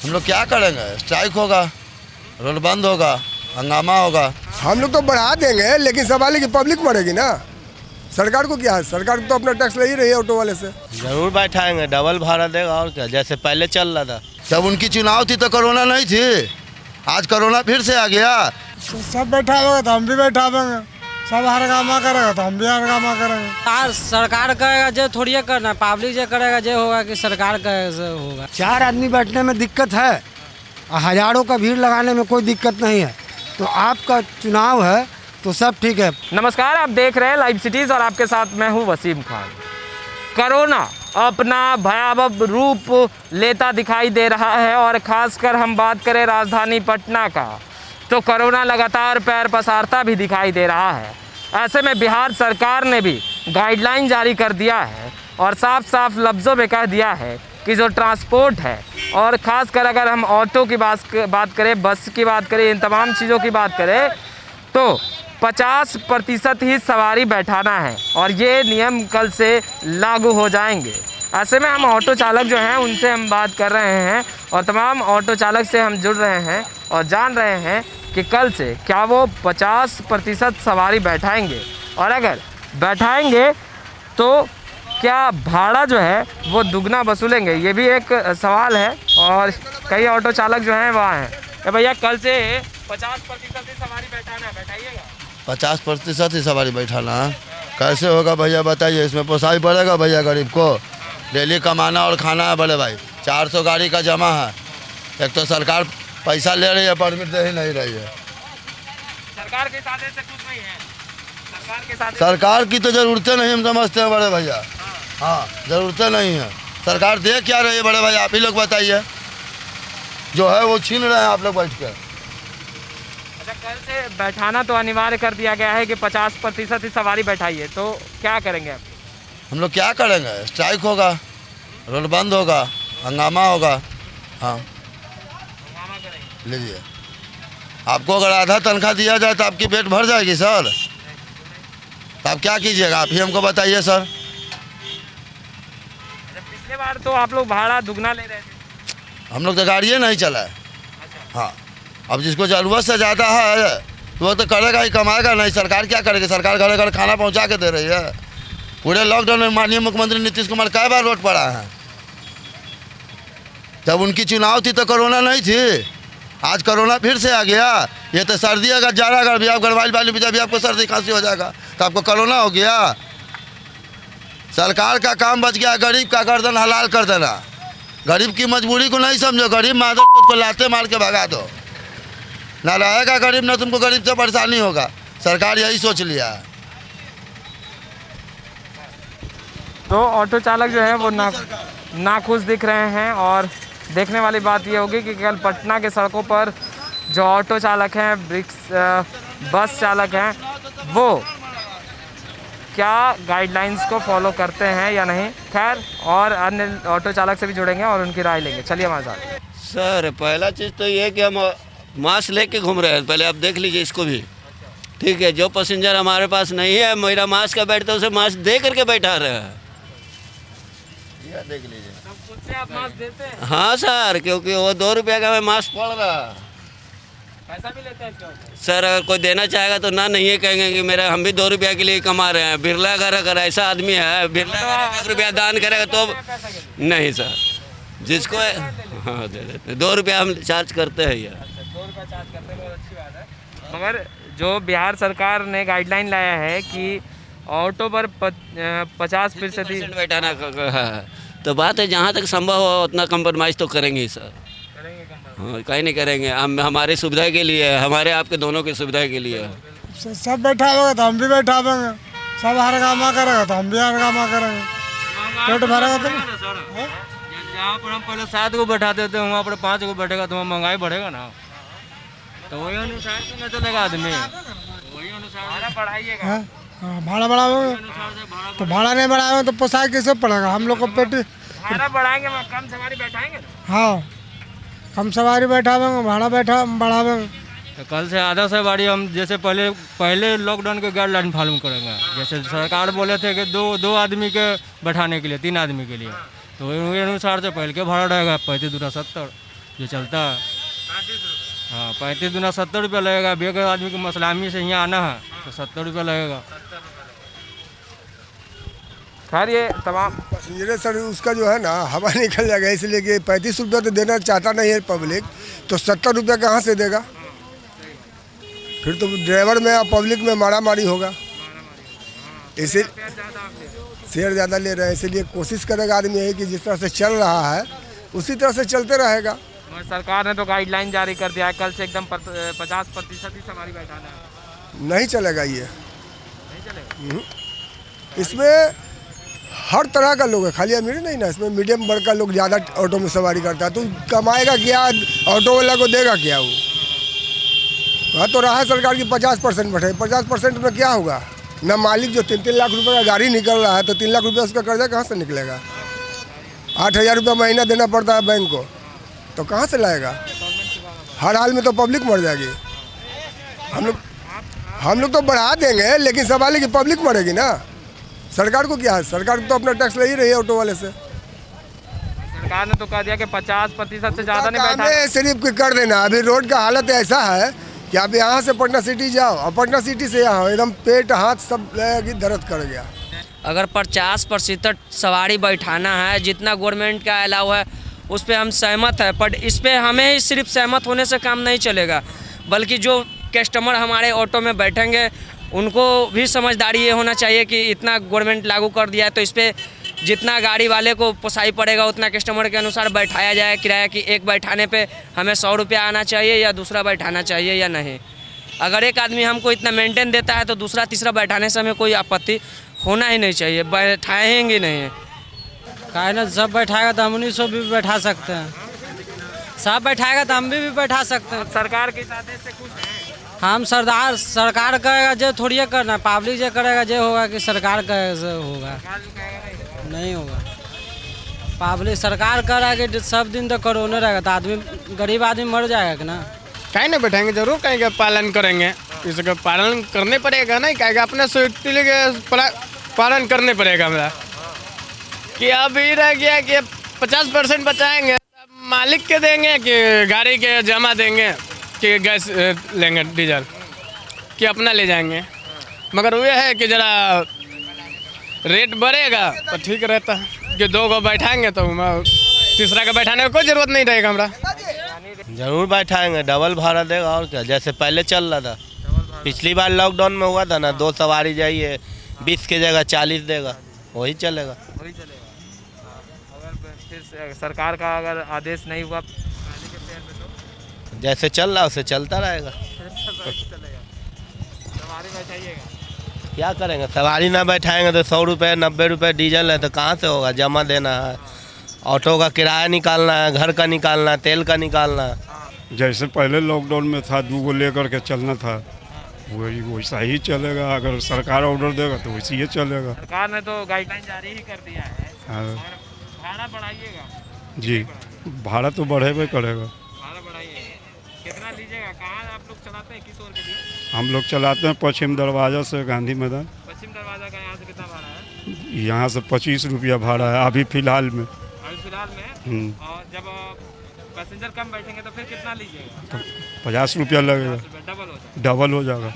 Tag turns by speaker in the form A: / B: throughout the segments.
A: हम लोग क्या करेंगे? स्ट्राइक होगा, रोड बंद होगा, हंगामा होगा।
B: हम लोग तो बढ़ा देंगे, लेकिन सवाल है कि पब्लिक मरेगी ना। सरकार को क्या है? सरकार तो अपना टैक्स ले ही रही है ऑटो वाले से।
C: जरूर बैठाएंगे, डबल भाड़ा देगा और क्या, जैसे पहले चल रहा था।
A: जब उनकी चुनाव थी तो कोरोना नहीं थी, आज कोरोना फिर से आ गया।
B: सब बैठा होगा तो हम भी बैठा देंगे, सब हंगामा करेगा तो हम भी हंगामा करेंगे।
D: सरकार करेगा जो थोड़ी करना, पब्लिक जो करेगा जो होगा कि सरकार का होगा।
E: 4 आदमी बैठने में दिक्कत है, हजारों का भीड़ लगाने में कोई दिक्कत नहीं है। तो आपका चुनाव है तो सब ठीक है।
F: नमस्कार, आप देख रहे हैं लाइव सिटीज़ और आपके साथ मैं हूं वसीम खान। कोरोना अपना भयावह रूप लेता दिखाई दे रहा है और ख़ासकर हम बात करें राजधानी पटना का तो कोरोना लगातार पैर पसारता भी दिखाई दे रहा है। ऐसे में बिहार सरकार ने भी गाइडलाइन जारी कर दिया है और साफ साफ लफ्ज़ों में कह दिया है कि जो ट्रांसपोर्ट है और ख़ासकर अगर हम ऑटो की बात करें, बस की बात करें, इन तमाम चीज़ों की बात करें तो 50% ही सवारी बैठाना है और ये नियम कल से लागू हो जाएंगे। ऐसे में हम ऑटो चालक जो हैं उनसे हम बात कर रहे हैं और तमाम ऑटो चालक से हम जुड़ रहे हैं और जान रहे हैं कि कल से क्या वो 50% सवारी बैठाएंगे और अगर बैठाएंगे तो क्या भाड़ा जो है वो दुगना वसूलेंगे, ये भी एक सवाल है। और कई ऑटो चालक जो हैं वहाँ हैं। तो भैया कल से 50% ही सवारी बैठाना है, बैठाइएगा?
A: 50% ही सवारी बैठाना है। कैसे होगा भैया बताइए? इसमें पोसाई पड़ेगा भैया गरीब को? डेली कमाना और खाना है बड़े भाई। 400 गाड़ी का जमा है। एक तो सरकार पैसा ले रही है, परमिट दे ही नहीं रही है।
F: सरकार के साथ ऐसे कुछ नहीं है।
A: सरकार की तो ज़रूरतें नहीं, हम समझते हैं बड़े भैया। हाँ, ज़रूरतें नहीं है। सरकार दे क्या रही है बड़े भाई? आप ही लोग बताइए। जो है वो छीन रहे हैं आप लोग बैठ कर।
F: अच्छा, कल से बैठाना तो अनिवार्य कर दिया गया है कि 50% ही सवारी बैठाइए, तो क्या करेंगे आप?
A: हम लोग क्या करेंगे? स्ट्राइक होगा, रोड बंद होगा, हंगामा होगा। हाँ, लीजिए। आपको अगर आधा तनख्वाह दिया जाए तो आपकी पेट भर जाएगी सर? तो आप क्या कीजिएगा? आप ही हमको बताइए सर।
F: पिछले बार तो आप लोग भाड़ा दुगना ले रहे थे।
A: हम लोग तो गाड़िए नहीं चलाए। हाँ, अब जिसको ज़रूरत से ज़्यादा है वो तो करेगा ही, कमाएगा नहीं। सरकार क्या करेगी? सरकार घर घर खाना पहुंचा के दे रही है। पूरे लॉकडाउन में माननीय मुख्यमंत्री नीतीश कुमार कई बार रोड पर आए हैं। जब उनकी चुनाव थी तो कोरोना नहीं थी, आज कोरोना फिर से आ गया। ये तो सर्दी अगर जा रहा, अगर भी आप गरवाल वाली भी जब आपको सर्दी खांसी हो जाएगा तो आपको कोरोना हो गया। सरकार का काम बच गया गरीब का गर्दन हलाल कर देना। गरीब की मजबूरी को नहीं समझो, गरीब मादर को लाते मार के भगा दो। ना रहेगा गरीब, ना तुमको गरीब से परेशानी होगा। सरकार यही सोच लिया है।
F: तो ऑटो चालक जो है वो नाखुश दिख रहे हैं और देखने वाली बात ये होगी कि कल पटना के सड़कों पर जो ऑटो चालक हैं, बस चालक हैं, वो क्या गाइडलाइंस को फॉलो करते हैं या नहीं। खैर, और अन्य ऑटो चालक से भी जुड़ेंगे और उनकी राय लेंगे। चलिए हमारे साथ।
C: सर, पहला चीज़ तो ये है कि हम मास्क लेके घूम रहे हैं। पहले आप देख लीजिए इसको भी, ठीक है। जो पैसेंजर हमारे पास नहीं है, मेरा मास्क का बैठता है, उसे मास्क दे करके बैठा रहे हैं।
A: देख लीजिए।
F: खुद से आप मास्क देते हैं?
C: हाँ सर, क्योंकि वो 2 रुपया का मास्क पड़ रहा।
F: पैसा भी लेते हैं इसका?
C: सर, अगर कोई देना चाहेगा तो ना नहीं है कहेंगे कि मेरा हम भी 2 रुपया के लिए कमा रहे हैं। बिरला घर अगर ऐसा आदमी है, बिरला घर 1 रुपया दान करेगा तो नहीं सर, जिसको हाँ दे देते। 2 रुपया हम चार्ज करते हैं यार।
F: 2 रुपया चार्ज करते हैं, बहुत अच्छी बात है। मगर जो बिहार सरकार ने गाइडलाइन लाया है कि ऑटो पर 50%
C: बैठाना है, तो बात है जहाँ तक संभव हो उतना कंप्रोमाइज़ तो करेंगे ही सर। हाँ, कहीं नहीं करेंगे। हम हमारी सुविधा के लिए, हमारे आपके दोनों की सुविधा के लिए।
B: सब बैठा होगा तो हम भी बैठा देंगे, सब हंगामा करेगा तो हम भी हंगामा करेंगे। पेट भरेगा तो
D: जहाँ पर हम पहले 7 को बैठाते थे वहाँ पर 5 को बैठेगा तो महंगाई बढ़ेगा ना, तो वही अनुसार से न चलेगा आदमी, वही अनुसार बढ़ाइएगा।
B: हाँ, भाड़ा बढ़ाओगे तो भाड़ा नहीं बढ़ाओगे तो पोसाई कैसे पड़ेगा? हम लोग को पेट
F: भाड़ा बढ़ाएंगे, कम सवारी बैठाएंगे।
B: हाँ, कम सवारी बैठावेंगे, भाड़ा बढ़ावेंगे।
D: तो कल से आधा सवारी हम जैसे पहले लॉकडाउन के गाइडलाइन फॉलो करेंगे। जैसे सरकार बोले थे कि दो आदमी के बैठाने के लिए, 3 आदमी के लिए, तो वही अनुसार से पहले के भाड़ा रहेगा 35 दूना 70। जो चलता है। हाँ 35 दुना 70 रुपया लगेगा। बेगर आदमी को मसलामी से यहाँ आना है तो 70 रुपया लगेगा।
F: खैर ये तमाम
G: पैसेंजर सर उसका जो है ना हवा निकल जाएगा, इसलिए कि 35 रुपया तो देना चाहता नहीं है पब्लिक, तो 70 रुपया कहाँ से देगा? फिर तो ड्राइवर में और पब्लिक में मारा मारी होगा। इसी शेयर ज़्यादा ले रहे हैं, इसलिए कोशिश करेगा आदमी है कि जिस तरह से चल रहा है उसी तरह से चलते रहेगा।
F: सरकार ने तो गाइडलाइन जारी कर दिया है, कल से एकदम 50% ही सवारी बैठाना है।
G: नहीं चलेगा ये,
F: नहीं चलेगा।
G: इसमें हर तरह का लोग है, खाली अमीर नहीं ना, इसमें मीडियम वर्ग का लोग ज़्यादा ऑटो में सवारी करता है। तो कमाएगा क्या, ऑटो वाला को देगा क्या वो? वहाँ तो रहा है सरकार की 50% बैठे, 50% में क्या होगा? ना मालिक जो 3-3 लाख रुपए का गाड़ी निकल रहा है तो 3 लाख रुपये उसका कर्जा कहाँ से निकलेगा? 8,000 रुपया महीना देना पड़ता है बैंक को, तो कहाँ से लाएगा? हर हाल में तो पब्लिक मर जाएगी। हम लोग तो बढ़ा देंगे, लेकिन सवाल है कि पब्लिक मरेगी ना। सरकार को क्या है? सरकार तो अपना टैक्स ले ही रही है ऑटो वाले से।
F: सरकार ने तो कह दिया कि 50% से ज़्यादा नहीं बैठा।
G: सिर्फ कर देना। अभी रोड का हालत ऐसा है कि आप यहाँ से पटना सिटी जाओ और पटना सिटी से यहाँ एकदम पेट हाथ सब दर्द कर गया।
H: अगर 50% सवारी बैठाना है, जितना गवर्नमेंट का अलाउ है उस पर हम सहमत है, पर इस पर हमें ही सिर्फ सहमत होने से काम नहीं चलेगा, बल्कि जो कस्टमर हमारे ऑटो में बैठेंगे उनको भी समझदारी ये होना चाहिए कि इतना गवर्नमेंट लागू कर दिया है तो इस पर जितना गाड़ी वाले को पोसाई पड़ेगा उतना कस्टमर के अनुसार बैठाया जाए किराया, कि एक बैठाने पे हमें 100 रुपया आना चाहिए या दूसरा बैठाना चाहिए या नहीं। अगर एक आदमी हमको इतना मेंटेन देता है तो दूसरा तीसरा बैठाने से हमें कोई आपत्ति होना ही नहीं चाहिए, बैठाएंगे नहीं।
I: काहे ना, सब बैठाएगा तो हम उन्हीं सब भी बैठा सकते हैं, सब बैठाएगा तो हम भी बैठा सकते हैं।
F: सरकार के आदेश से खुश हैं?
I: हम सरकार करेगा जो थोड़ी करना, पब्लिक जो करेगा जो होगा कि सरकार कहेगा से होगा, नहीं होगा। पब्लिक सरकार करेगा कि सब दिन तो कोरोना रहेगा तो आदमी गरीब आदमी मर जाएगा कि ना।
J: कहीं नहीं बैठेंगे, जरूर कहीं का पालन करेंगे, इसका पालन करने पड़ेगा। नहीं कहेगा अपने सुरक्षित के पालन करने पड़ेगा हमारा। कि अब ये रह गया कि 50% बचाएंगे, मालिक के देंगे कि गाड़ी के जमा देंगे कि गैस लेंगे डीजल कि अपना ले जाएंगे। मगर वो है कि ज़रा रेट बढ़ेगा तो ठीक रहता है कि 2 को बैठाएंगे तो तीसरा का बैठाने की कोई ज़रूरत नहीं रहेगा हमारा।
K: जरूर बैठाएंगे, डबल भाड़ा देगा और क्या, जैसे पहले चल रहा था। पिछली बार लॉकडाउन में हुआ था ना, 2 सवारी जाइए 20 की जगह 40 देगा, वही चलेगा।
F: अगर फिर सरकार का अगर आदेश नहीं हुआ
K: जैसे चल रहा उसे चलता रहेगा।
F: सवारी बैठाइएगा,
K: क्या करेंगे? सवारी ना बैठाएंगे तो 100 रुपये 90 रुपये डीजल है तो कहाँ से होगा? जमा देना है, ऑटो का किराया निकालना है, घर का निकालना है, तेल का निकालना है।
L: जैसे पहले लॉकडाउन में था 2 को लेकर के चलना था, वही वैसा ही चलेगा। अगर सरकार ऑर्डर देगा तो वैसे ही चलेगा।
F: सरकार ने तो गाइडलाइन जारी ही कर दिया है।
L: हाँ
F: भाड़ा बढ़ाइएगा
L: जी, भाड़ा तो बढ़ेबे करेगा।
F: भाड़ा बढ़ाइएगा, कितना लीजिएगा? कहाँ आप लोग चलाते हैं, किस ओर के लिए?
L: हम लोग चलाते हैं पश्चिम दरवाज़ा से गांधी मैदान।
F: पश्चिम दरवाजा का यहाँ से कितना भाड़ा है?
L: यहाँ से 25 रुपया भाड़ा है अभी फ़िलहाल में।
F: अभी फिलहाल में। और जब पैसेंजर कम बैठेंगे तो फिर कितना लीजिएगा?
L: तो 50 रुपया लगेगा, डबल हो जाएगा।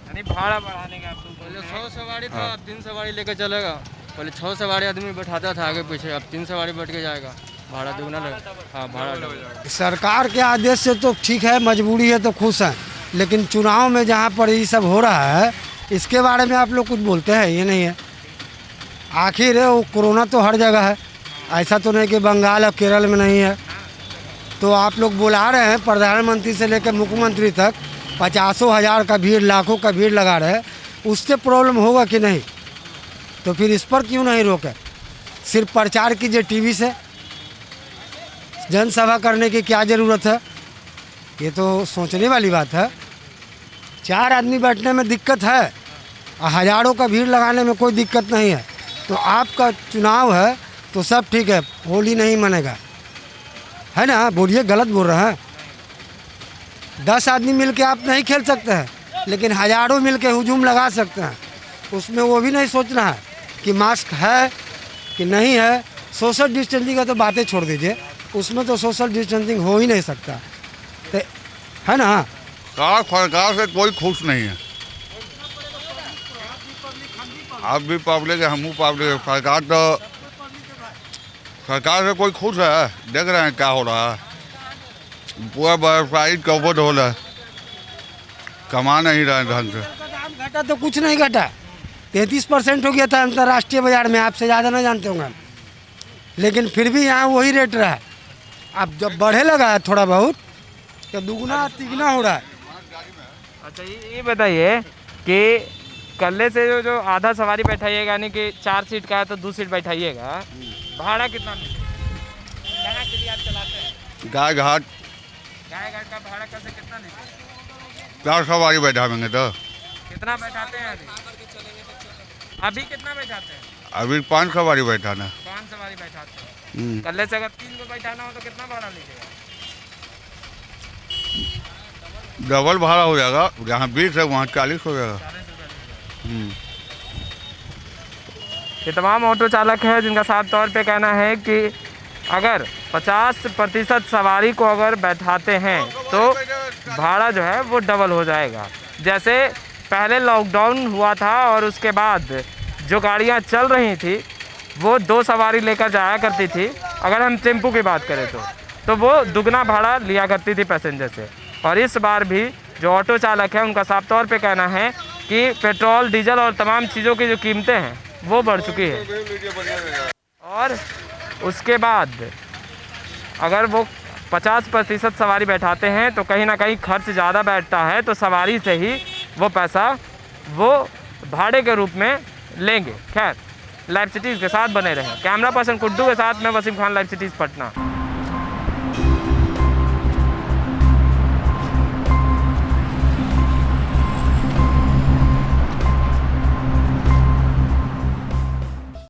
F: यानी भाड़ा बढ़ाने का
D: पहले 100 सवारी था, अब 3 सवारी लेके चलेगा। पहले 6 सवारी आदमी बैठाता था आगे पीछे, अब 3 सवारी बैठ के जाएगा, भाड़ा दुगना लगेगा। हाँ भाड़ा डबल।
E: सरकार के आदेश से तो ठीक है, मजबूरी है तो खुश हैं, लेकिन चुनाव में जहाँ पर ये सब हो रहा है इसके बारे में आप लोग कुछ बोलते हैं? ये नहीं है। आखिर वो कोरोना तो हर जगह है, ऐसा तो नहीं कि बंगाल और केरल में नहीं है। तो आप लोग बुला रहे हैं प्रधानमंत्री से लेकर मुख्यमंत्री तक, 50,000 का भीड़, लाखों का भीड़ लगा रहे हैं, उससे प्रॉब्लम होगा कि नहीं? तो फिर इस पर क्यों नहीं रोके? सिर्फ प्रचार कीजिए टीवी से, जनसभा करने की क्या ज़रूरत है? ये तो सोचने वाली बात है। 4 आदमी बैठने में दिक्कत है, हज़ारों का भीड़ लगाने में कोई दिक्कत नहीं है। तो आपका चुनाव है तो सब ठीक है, होली नहीं मनेगा, है ना? बोलिए, गलत बोल रहे हैं? 10 आदमी मिलके आप नहीं खेल सकते हैं, लेकिन हज़ारों मिलके हुजूम लगा सकते हैं। उसमें वो भी नहीं सोचना है कि मास्क है कि नहीं है। सोशल डिस्टेंसिंग का तो बातें छोड़ दीजिए, उसमें तो सोशल डिस्टेंसिंग हो ही नहीं सकता, तो है ना।
L: सरकार से कोई खुश नहीं है। आप भी पब्लिक है, हम पब्लिक है। सरकार से कोई खुश है? देख रहे हैं क्या हो रहा है, पूरा व्यवसायिक कवट हो रहा है, कमा नहीं रहे ढंग से।
E: दाम घटा तो कुछ नहीं घटा, 33% हो गया था अंतर्राष्ट्रीय बाजार में, आपसे ज़्यादा ना जानते होंगे, लेकिन फिर भी यहाँ वही रेट रहा है। अब जब बढ़े लगा है थोड़ा बहुत तो दुगना तिगना हो रहा है।
F: अच्छा ये बताइए कि कल्ले से जो आधा सवारी बैठाइएगा, यानी कि 4 सीट का है तो 2 सीट बैठाइएगा, भाड़ा कितना कहाँ के लिए आप चलाते हैं?
L: गाय घाट
F: का भाड़ा कैसे कितना लीजिए?
L: 4 सवारी बैठाएंगे तो
F: कितना बैठाते हैं अभी कितना बैठाते हैं?
L: अभी 5 सवारी बैठाना।
F: 5 सवारी बैठाते हैं। कल्ले से अगर 3 को बैठाना हो तो कितना भाड़ा लीजिएगा?
L: डबल भाड़ा हो जाएगा, जहाँ 20 है वहाँ 40 हो जाएगा।
F: ये तमाम ऑटो चालक हैं जिनका साफ तौर पे कहना है कि अगर 50% सवारी को अगर बैठाते हैं तो भाड़ा जो है वो डबल हो जाएगा। जैसे पहले लॉकडाउन हुआ था और उसके बाद जो गाड़ियां चल रही थी वो 2 सवारी लेकर जाया करती थी, अगर हम टेम्पो की बात करें तो वो दुगना भाड़ा लिया करती थी पैसेंजर से। और इस बार भी जो ऑटो चालक है उनका साफ तौर पे कहना है कि पेट्रोल, डीजल और तमाम चीज़ों की जो कीमतें हैं वो बढ़ चुकी है, और उसके बाद अगर वो 50% सवारी बैठाते हैं तो कहीं ना कहीं खर्च ज़्यादा बैठता है, तो सवारी से ही वो पैसा वो भाड़े के रूप में लेंगे। खैर, लाइव सिटीज़ के साथ बने रहें। कैमरा पर्सन कुड्डू के साथ मैं वसीम खान, लाइव सिटीज़ पटना।